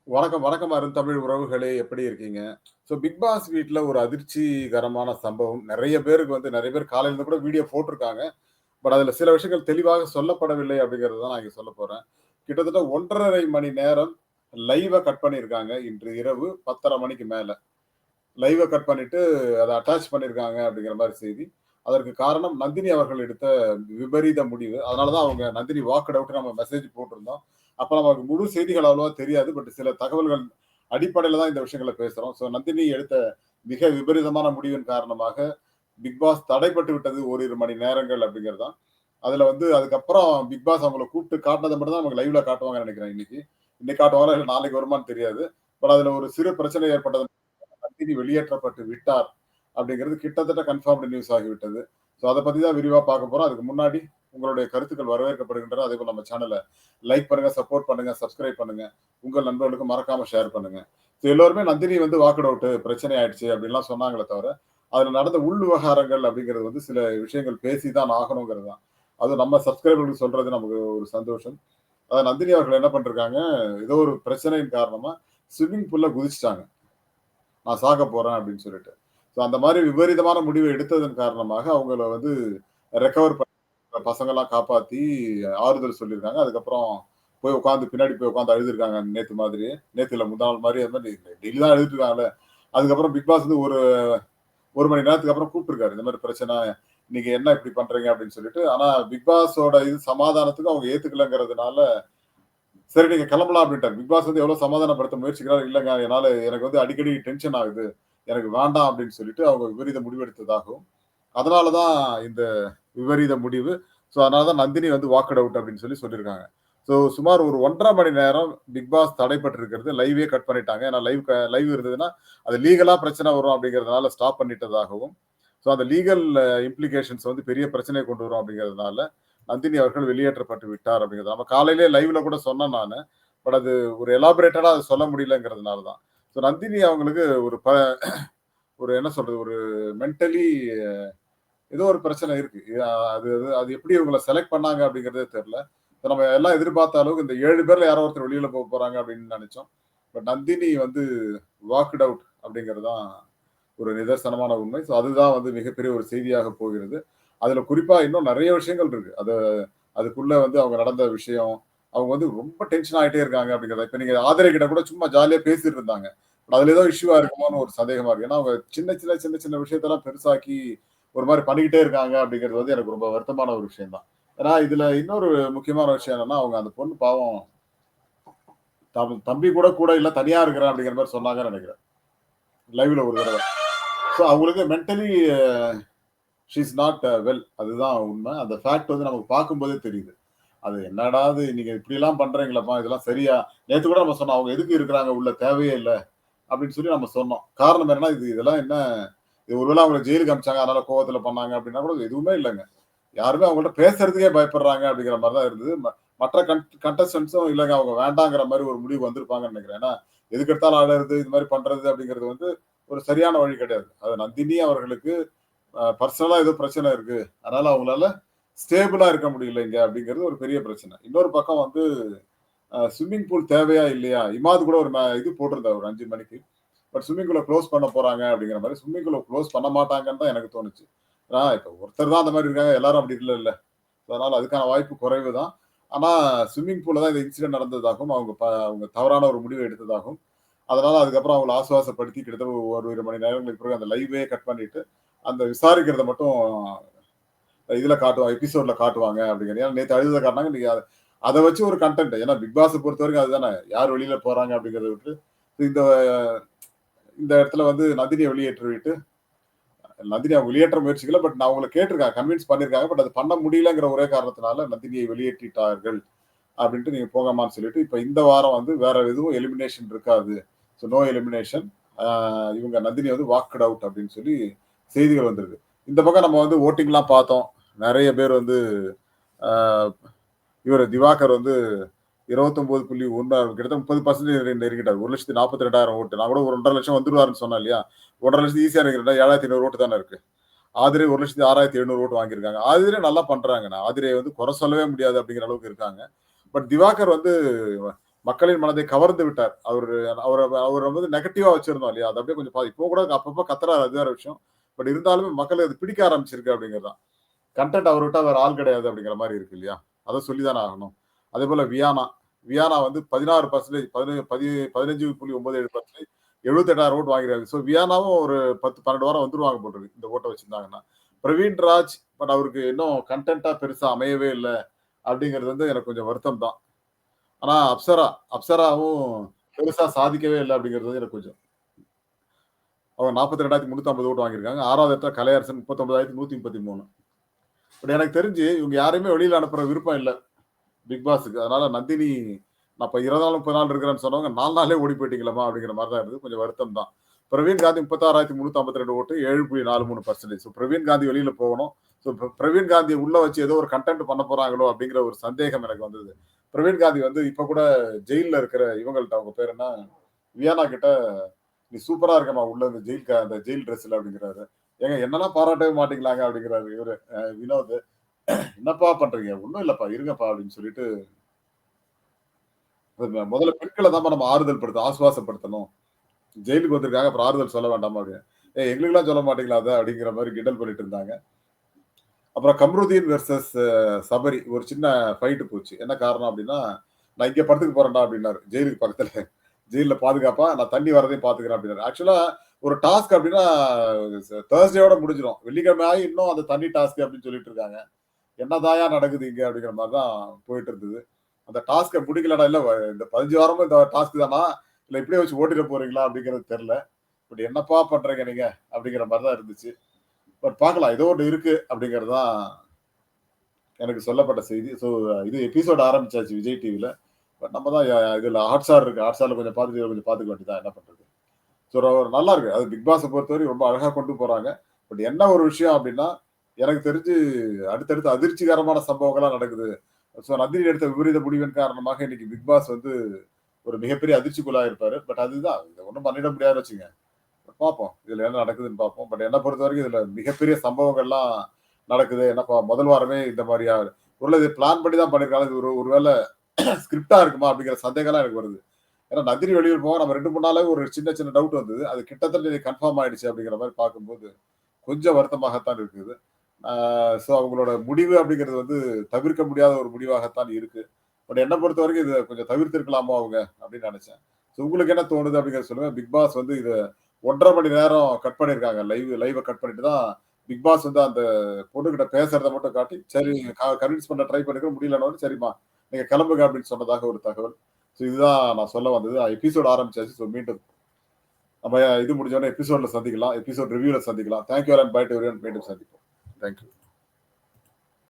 வணக்கம், வணக்கம் அருந்தமிழ் உறவுகளே! எப்படி இருக்கீங்க? பிக் பாஸ் வீட்ல ஒரு அதிர்ச்சிகரமான சம்பவம். நெறைய பேர் காலையில இருந்து கூட வீடியோ போட்டுருக்காங்க. அதுல சில விஷயங்கள் தெளிவாக சொல்லப்படவில்லை அப்படிங்கிறத தான் நான் இங்க சொல்லப் போறேன். கிட்டத்தட்ட 1 1/2 மணி நேரம் லைவ்வ கட் பண்ணியிருக்காங்க. இன்று இரவு 10:30 மணிக்கு மேல. லைவ்வ கட் பண்ணிட்டு அத அட்டாச் பண்ணியிருக்காங்க அப்படிங்கிற மாரி செய்தி. அதற்கு காரணம் நந்தினி அவர்கள் எடுத்த விபரீத முடிவு. அதனால தான் அவங்க நந்தினி வாக்ட் அவுட்ன்னு நம்ம மெசேஜ் போட்டிருந்தோம். அப்ப நமக்கு முழு செய்திகள் அவ்வளவா தெரியாது. சில தகவல்கள் அடிப்படையில தான் இந்த விஷயங்கள பேசுறோம். நந்தினி எடுத்த மிக விபரீதமான முடிவின் காரணமாக பிக் பாஸ் தடைப்பட்டு விட்டது ஓரிரு மணி நேரங்கள் அப்படிங்கிறது தான். அதுல வந்து அதுக்கப்புறம் பிக் பாஸ் அவங்கள கூப்பிட்டு காட்டுனத மட்டும் தான் நமக்கு லைவ்ல காட்டுவாங்கன்னு நெனைக்கிறேன் இன்னைக்கு. இன்னைக்கு காட்டுவாங்களா? இல்ல நாளைக்கு வருமான்னு தெரியாது. அதுல ஒரு சிறு பிரச்சனை ஏற்பட்டது. நந்தினி வெளியேற்றப்பட்டு விட்டார் அப்படிங்கிறது கிட்டத்தட்ட கன்ஃபர்ம்டு நியூஸ் ஆகிவிட்டது. அத பத்தி தான் விரிவா பார்க்க போறோம். அதுக்கு முன்னாடி உங்களுடைய கருத்துக்கள் வரவேற்கப்படுகின்றன. அதேபோல நம்ம சேனல லைக் பண்ணுங்க, சப்போர்ட் பண்ணுங்க, சப்ஸ்கிரைப் பண்ணுங்க. உங்கள் நண்பர்களுக்கு மறக்காம ஷேர் பண்ணுங்க. எல்லோருமே நந்தினி வந்து வாக்கட் அவுட் பிரச்சனை ஆயிடுச்சு அப்படின்லாம் சொன்னாங்களே தவிர, அதுல நடந்த உள் விவகாரங்கள் அப்படிங்கிறது வந்து சில விஷயங்கள் பேசி தான் ஆகணுங்கிறது தான். அதுவும் நம்ம சப்ஸ்கிரைபர்களுக்கு சொல்றது நமக்கு ஒரு சந்தோஷம். நந்தினி அவர்கள் என்ன பண்ணிருக்காங்க, ஏதோ ஒரு பிரச்சனையின் காரணமா ஸ்விம்மிங் பூல்ல குதிச்சுட்டாங்க. நான் சாக போறேன் அப்படின்னு சொல்லிட்டு. அந்த மாரி விபரீதமான முடிவை எடுத்ததன் காரணமாக அவங்கள வந்து ரெக்கவர் பசங்கலாம் காப்பாத்தி ஆறுதல் சொல்லியிருக்காங்க. அதுக்கப்புறம் பின்னாடி போய் உட்கார்ந்து அழுதுருக்காங்க நேத்து மாதிரி. நேத்து இல்ல முந்தா நாள் மாரி அது மாரி டெய்லி தான் அழுதுட்டு இருக்காங்கல்ல. அதுக்கப்புறம் பிக் பாஸ் வந்து ஒரு 1 மணி நேரத்துக்கு அப்புறம் கூப்பிட்டுருக்காரு. இந்த மாரி பிரச்சனை. நீங்க என்ன இப்படி பண்றீங்க அப்படின்னு சொல்லிட்டு. ஆனா பிக் பாஸோட இது சமாதானத்துக்கு அவங்க ஏத்துக்கலங்கிறதுனால, சரி நீங்க கிளம்பலாம் அப்படின்ட்டாரு. பிக் பாஸ் வந்து எவ்வளவு சமாதானப்படுத்த முயற்சிக்கிறாரு. இல்லங்க எனக்கு வந்து அடிக்கடி டென்ஷன் ஆகுது. எனக்கு வேண்டாம் அப்படின்னு சொல்லிட்டு அவங்க விபரீத முடிவெடுத்ததாகவும், அதனால தான் இந்த விபரீத முடிவு. அதனால தான் நந்தினி வந்து வாக்கட் அவுட் அப்படின்னு சொல்லியிருக்காங்க. சுமார் ஒரு 1 1/2 மணி நேரம் பிக் பாஸ் தடைப்பட்டிருக்கிறது. லைவே கட் பண்ணிட்டாங்க. ஏன்னா லைவ் இருந்ததுன்னா, அது லீகலா பிரச்சனை வரும் அப்படிங்கிறதுனால ஸ்டாப் பண்ணிட்டதாகவும், அந்த லீகல் இம்ப்ளிகேஷன்ஸ் வந்து பெரிய பிரச்சனைய கொண்டு வரும் அப்படிங்கிறதுனால, நந்தினி அவர்கள் வெளியேற்றப்பட்டு விட்டார் அப்படிங்கிறது. நம்ம காலையிலேயே லைவ்ல கூட சொன்னேன் நானு. அது ஒரு எலாபரேட்டடா அத சொல்ல முடியலங்கிறதுனால தான். நந்தினி அவங்களுக்கு ஒரு என்ன சொல்றது? ஒரு மென்டலி ஏதோ ஒரு பிரச்சனை இருக்கு. அது அது அது எப்படி இவங்கள செலக்ட் பண்ணாங்க அப்படிங்கிறதே தெரியல. நம்ம எல்லாம் எதிர்பார்த்த அளவுக்கு இந்த 7 பேர்ல யாரோ ஒருத்தர் வெளியில போறாங்க அப்படின்னு நெனைச்சோம். நந்தினி வந்து வாக்ட் அவுட் அப்படிங்கிறது தான் ஒரு நிதர்சனமான உண்மை. அதுதான் வந்து மிகப்பெரிய ஒரு செய்தியாக போகிறது. அதுல குறிப்பா இன்னும் நெறைய விஷயங்கள் இருக்கு. அதுக்குள்ள வந்து அவங்க நடந்த விஷயம், அவங்க வந்து ரொம்ப டென்ஷன் ஆயிட்டே இருக்காங்க அப்படிங்கிறத. இப்ப நீங்க ஆதிரை கிட்ட கூட சும்மா ஜாலியா பேசிட்டு இருந்தாங்க. அதுல ஏதோ இஷ்யூவா இருக்குமோன்னு ஒரு சந்தேகமா இருக்கு. ஏன்னா அவங்க சின்ன விஷயத்தெல்லாம் பெருசாக்கி ஒரு மாரி பண்ணிக்கிட்டே இருக்காங்க அப்படிங்கிறது வந்து எனக்கு ரொம்ப வருத்தமான ஒரு விஷயம் தான். ஏன்னா இதுல இன்னொரு முக்கியமான விஷயம் என்னன்னா, அவங்க அந்த பொண்ணு பாவம் தம்பி கூட இல்ல தனியா இருக்கிறேன் அப்படிங்கிற மாரி சொன்னாங்கன்னு நெனைக்கிறேன். லைவ்ல ஒரு தடவ. அவங்களுக்கு mentally she is not well. அதுதான் உண்மை. அந்த ஃபேக்ட் வந்து நமக்கு பார்க்கும்போதே தெரியுது. அது என்னடா இது நீங்க இப்படிலாம் பண்றீங்களேப்பா! இதெல்லாம் சரியா? நேத்து கூட நம்ம சொன்னோம். அவங்க எதுக்கு இருக்கிறாங்க உள்ள தேவையே இல்ல. அப்படின்னு சொல்லி நம்ம சொன்னோம். காரணம் என்னன்னா, இதெல்லாம் என்ன இது ஒருவேள அவங்கள ஜெயிலுக்கு அனுப்பிச்சாங்க. அதனால கோவத்துல பண்ணாங்க அப்படின்னா கூட எதுவுமே இல்லங்க. யாருமே அவங்கள்ட்ட பேசுறதுக்கே பயப்படுறாங்க அப்படிங்கிற மாரி தான் இருந்தது. மற்ற கண்டஸ்டன்ட்ஸும் இல்லங்க அவங்க வேண்டாங்கிற மாரி ஒரு முடிவு வந்திருப்பாங்கன்னு நெனைக்கிறேன். ஏன்னா, எதுக்கெடுத்தாலும் அழறது, இது மாரி பண்றது அப்படிங்கிறது வந்து ஒரு சரியான வழி கிடையாது. அது நந்தினி அவர்களுக்கு பர்சனலா ஏதோ பிரச்சனை இருக்கு. அதனால அவங்களால ஸ்டேபிளா இருக்க முடியல இங்க அப்படிங்கிறது ஒரு பெரிய பிரச்சனை. இன்னொரு பக்கம் வந்து ஸ்விம்மிங் பூல் தேவையா? இல்லையா? இமாத் கூட ஒரு இது போட்டிருந்தாரு ஒரு 5 மணிக்கு. ஸ்விம்மிங் பூல குளோஸ் பண்ண போறாங்க அப்படிங்கிற மாரி. ஸ்விம்மிங் பூல குளோஸ் பண்ண மாட்டாங்கன்னு தான் எனக்கு தோணுச்சு. இப்ப ஒருத்தர் தான் அந்த மாரி இருக்காங்க. எல்லாரும் அப்படி இல்லல்ல. அதனால அதுக்கான வாய்ப்பு குறைவு தான். ஆனா ஸ்விம்மிங் பூல்ல தான் இந்த இன்சிடென்ட் நடந்ததாகவும், அவங்க தவறான ஒரு முடிவு எடுத்ததாகவும், அதனால அதுக்கப்புறம் அவங்கள ஆசுவாசப்படுத்தி கிட்டத்தட்ட ஒரு 1 மணி நேரங்களுக்கு பிறகு அந்த லைவே கட் பண்ணிட்டு, அந்த விசாரிக்கிறத மட்டும் எபிசோட்ல காட்டுவாங்க அப்படிங்கிறது. ஏன்னா நேத்து அழுதத காட்டுனாங்க. இன்னைக்கு அத வச்சு ஒரு கன்டென்ட். ஏன்னா பிக் பாஸ பொறுத்தவரைக்கும் அதுதானே. யார் வெளியில போறாங்க அப்படிங்கிறத விட்டு, இந்த இந்த இடத்துல வந்து நந்தினிய வெளியேற்றிவிட்டு நந்தினி அவங்க வெளியேற்ற முயற்சிக்கல. நான் அவங்கள கேட்டிருக்காங்க. கன்வின்ஸ் பண்ணியிருக்காங்க. அது பண்ண முடியலங்கிற ஒரே காரணத்தினால நந்தினியை வெளியேற்றிட்டார்கள். அப்படின்ட்டு நீங்க போங்கம்மான்னு சொல்லிட்டு, இப்ப இந்த வாரம் வந்து வேற எதுவும் எலிமினேஷன் இருக்காது. No elimination. ஆ இவங்க நந்தினி வந்து வாக்ட் அவுட் அப்படின்னு சொல்லி செய்திகள் வந்திருக்கு. இந்த பக்கம் நம்ம வந்து வோட்டிங்லாம் பார்த்தோம். நெறைய பேர் வந்து ஆ இவரு திவாகர் வந்து 29.1 கிட்டத்தட்ட 30% நெருங்கிட்டார். 1,42,000 ஓட்டு. நான் கூட ஒரு 1,50,000 வந்துருவாருன்னு சொன்னேன் இல்லையா? 1,50,000 ஈஸியா நெருங்கிட்டார். 7,500 ஓட்டு தானே இருக்கு. ஆதிரை 1,06,700 ஓட்டு வாங்கியிருக்காங்க. ஆதிரை நல்லா பண்றாங்க. நான் ஆதிரைய வந்து குறை சொல்லவே முடியாது அப்படிங்கிற அளவுக்கு இருக்காங்க. திவாகர் வந்து மக்களின் மனதை கவர்ந்து விட்டார். அவர வந்து நெகட்டிவா வச்சிருந்தோம் இல்லையா? அது அப்படியே கொஞ்சம் இப்போ கூட அப்பப்போ கத்துறாரு, அது வேற விஷயம். பட் இருந்தாலுமே மக்களுக்கு அது பிடிக்க ஆரம்பிச்சிருக்கு அப்படிங்கிறது தான். கன்டென்ட் அவர விட்டா வேற ஆள் கிடையாது அப்படிங்கிற மாரி இருக்கு இல்லையா? அத சொல்லி தானே ஆகணும். அதேபோல வியானா. வியானா வந்து 16% 15.97% 78,000 ஓட்டு வாங்கிருக்காரு. ஸோ வியானாவும் ஒரு 10, 12 வாரம் வந்துருவாங்க போல இருக்கு. இந்த ஓட்ட வச்சிருந்தாங்கன்னா. பிரவீன் ராஜ் பட் அவருக்கு இன்னும் கன்டென்ட்டா பெருசா அமையவே இல்ல அப்படிங்கிறது வந்து எனக்கு கொஞ்சம் வருத்தம் தான். ஆனா அப்சராவும் பெருசா சாதிக்கவே இல்ல அப்படிங்கிறது வந்து எனக்கு கொஞ்சம் அவங்க 42,350 ஓட்டு வாங்கியிருக்காங்க. 6வது இடத்துல கலையரசன் 39,133. பட் எனக்கு தெரிஞ்சு இவங்க யாரையுமே வெளியில அனுப்புற விருப்பம் இல்ல பிக் பாஸ்க்கு. அதனால நந்தினி நான் இப்ப 20 நாள் 30 நாள் இருக்கிறேன்னு சொன்னவங்க 4 நாளே ஓடி போயிட்டீங்களேம்மா அப்படிங்கிற மாரி தான் இருந்தது. கொஞ்சம் வருத்தம் தான். பிரவீன் காந்தி 36,352 ஓட்டு 7.43%. ஸோ பிரவீன் காந்தி வெளியில போகணும். ஸோ பிரவீன் காந்திய உள்ள வச்சு ஏதோ ஒரு கன்டென்ட் பண்ண போறாங்களோ அப்படிங்கிற ஒரு சந்தேகம் எனக்கு வந்தது. பிரவீன் காந்தி வந்து இப்ப கூட ஜெயில்ல இருக்கிற இவங்கள்ட்ட அவங்க பேர் என்ன? வியானா கிட்ட "நீ சூப்பரா இருக்கம்மா உள்ள இந்த அந்த ஜெயில் ட்ரெஸ்ல" அப்படிங்கிறாரு. ஏங்க என்னலாம் பாராட்டவே மாட்டீங்களாங்க அப்படிங்கிறாரு இவரு வினோத். "என்னப்பா பண்றீங்க? ஒண்ணும் இல்லப்பா இருங்கப்பா" அப்படின்னு சொல்லிட்டு முதல்ல பெண்கள தான்ப்பா நம்ம ஆறுதல் ஆசுவாசப்படுத்தணும். ஜெயிலுக்கு வந்திருக்காங்க. அப்புறம் ஆறுதல் சொல்ல வேண்டாமா அப்படின்னு. எங்களுக்கெல்லாம் சொல்ல மாட்டீங்களா அத? அப்படிங்கிற மாரி கிண்டல் பண்ணிட்டு இருந்தாங்க. அப்புறம் கம்ருதீன் வெர்சஸ் சபரி ஒரு சின்ன ஃபைட் போச்சு. என்ன காரணம் அப்படின்னா, "நான் இங்க படத்துக்கு போறேன்டா" அப்படின்னாரு. ஜெயிலுக்கு பக்கத்துல. ஜெயில்ல பாதுகாப்பா நான் தண்ணி வரதையும் பார்த்துக்கிறேன் அப்படின்னாரு. ஆக்சுவலா ஒரு டாஸ்க் அப்படின்னா தர்ஸ்டேயோட முடிஞ்சிரும். வெள்ளிக்கிழமை ஆகி இன்னும் அந்த தண்ணி டாஸ்க் அப்படின்னு சொல்லிட்டு இருக்காங்க. என்னதாய்யா நடக்குது இங்க? அப்படிங்கிற மாரி தான் போயிட்டு இருந்தது. அந்த டாஸ்க்க முடிக்கலடா, இல்ல இந்த 15 வாரமும் இந்த டாஸ்க் தானா? இல்ல இப்படியே வச்சு ஓட்டிற போறீங்களா? அப்படிங்கிறது தெரியல. பட் என்னப்பா பண்றீங்க நீங்க? அப்படிங்கிற மாரி தான் இருந்துச்சு. பட் பார்க்கலாம். ஏதோ ஒண்ணு இருக்கு அப்படிங்கிறது தான் எனக்கு சொல்லப்பட்ட செய்தி. ஸோ இது எபிசோட் ஆரம்பிச்சாச்சு விஜய் டிவில. பட் நம்ம தான் இதுல ஹாட்ஸ்டார் இருக்கு. ஹாட்ஸ்டார்ல கொஞ்சம் பார்த்துட்டு இத கொஞ்சம் பார்த்துக்க வேண்டியது தான். என்ன பண்றது? ஸோ நல்லா இருக்கு. அது பிக் பாஸ பொறுத்தவரைக்கும் ரொம்ப அழகா கொண்டு போறாங்க. பட் என்ன ஒரு விஷயம் அப்படின்னா, எனக்கு தெரிஞ்சு அடுத்தடுத்து அதிர்ச்சிகரமான சம்பவங்களா நடக்குது. ஸோ நந்தினி எடுத்த விபரீத முடிவின் காரணமாக இன்னைக்கு பிக் பாஸ் வந்து ஒரு மிகப்பெரிய அதிர்ச்சிக்குள்ளாயிருப்பாரு. பட் அதுதான். இத ஒண்ணும் பண்ணிட முடியாதுன்னு வச்சுக்கங்க. பார்ப்போம். இதுல என்ன நடக்குதுன்னு பார்ப்போம். பட் என்ன பொறுத்தவரைக்கும் இதுல மிகப்பெரிய சம்பவங்கள்லாம் நடக்குது. என்னப்பா முதல் வாரமே இந்த மாரியா? ஒருவேள இது பிளான் பண்ணி தான் பண்ணியிருக்காங்களா? இது ஒருவேள ஸ்கிரிப்ட்டா இருக்குமா? அப்படிங்கிற சந்தேகம்லாம் எனக்கு வருது. ஏன்னா நந்தினி வெளியூர் போக நம்ம 2, 3 நாளாவே ஒரு சின்ன சின்ன டவுட் வந்தது. அது கிட்டத்தட்ட இன்னைக்கு கன்ஃபார்ம் ஆயிடுச்சு அப்படிங்கிற மாரி பார்க்கும்போது, கொஞ்சம் வருத்தமாகத்தான் இருக்குது. ஆ ஸோ அவங்களோட முடிவு அப்படிங்கிறது வந்து தவிர்க்க முடியாத ஒரு முடிவாகத்தான் இருக்கு. பட் என்ன பொறுத்தவரைக்கும் இத கொஞ்சம் தவிர்த்திருக்கலாமோ அவங்க அப்படின்னு நெனச்சேன். ஸோ உங்களுக்கு என்ன தோணுது அப்படிங்கிறத சொல்லுங்க. பிக் பாஸ் வந்து இத 1 1/2 மணி நேரம் கட் பண்ணியிருக்காங்க. லைவ கட் பண்ணிட்டு தான் பிக் பாஸ் வந்து அந்த பொண்ணுகிட்ட பேசுறத மட்டும் காட்டி, சரி கன்வின்ஸ் பண்ண ட்ரை பண்ணிருக்கோம் முடியலன்னோனே, சரிம்மா நீங்க கிளம்புங்க அப்படின்னு சொன்னதாக ஒரு தகவல். ஸோ இதுதான் நான் சொல்ல வந்தது. எபிசோட் ஆரம்பிச்சாச்சு. ஸோ மீண்டும் நம்ம இது முடிஞ்ச உடனே எபிசோட்ல சந்திக்கலாம். எபிசோட் ரிவ்யூல சந்திக்கலாம். Thank you all and bye to everyone. மீண்டும் சந்திப்போம். Thank you.